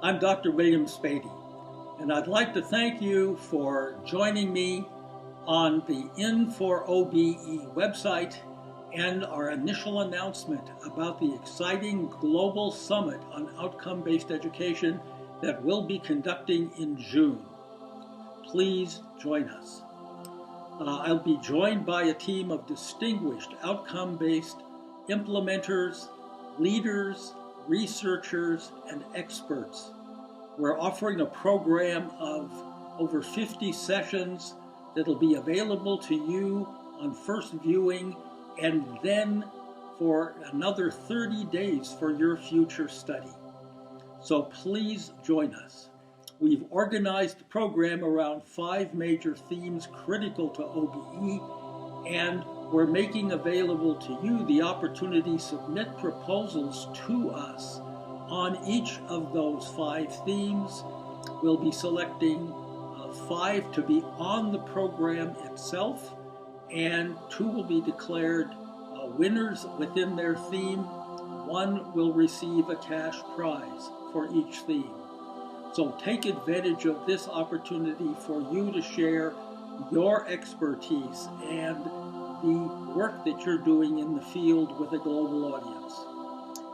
I'm Dr. William Spady, and I'd like to thank you for joining me on the IN4OBE website and our initial announcement about the exciting global summit on outcome-based education that we'll be conducting in June. Please join us. I'll be joined by a team of distinguished outcome-based implementers, leaders, researchers, and experts. We're offering a program of over 50 sessions that'll be available to you on first viewing and then for another 30 days for your future study. So please join us. We've organized the program around 5 major themes critical to OBE, and we're making available to you the opportunity to submit proposals to us on each of those 5 themes. We'll be selecting 5 to be on the program itself, and 2 will be declared winners within their theme. 1 will receive a cash prize for each theme. So take advantage of this opportunity for you to share your expertise and the work that you're doing in the field with a global audience.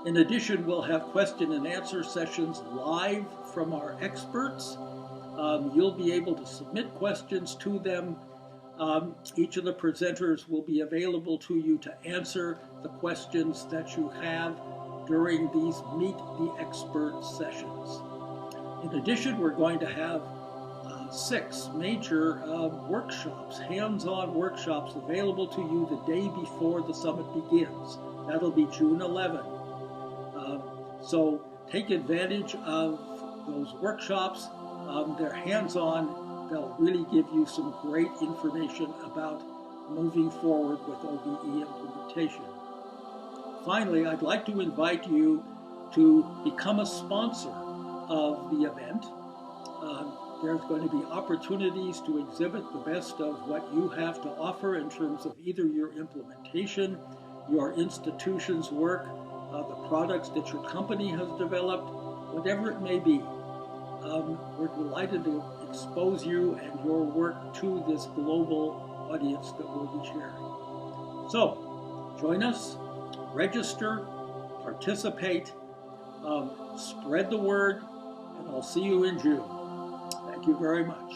In addition, we'll have question and answer sessions live from our experts. You'll be able to submit questions to them. Each of the presenters will be available to you to answer the questions that you have during these Meet the Experts sessions. In addition, we're going to have 6 major workshops, hands-on workshops available to you the day before the summit begins. That'll be June 11. So take advantage of those workshops. They're hands-on. They'll really give you some great information about moving forward with OBE implementation. Finally, I'd like to invite you to become a sponsor of the event. There's going to be opportunities to exhibit the best of what you have to offer in terms of either your implementation, your institution's work, the products that your company has developed, whatever it may be. We're delighted to expose you and your work to this global audience that we'll be sharing. So, join us, register, participate, spread the word, and I'll see you in June. Thank you very much.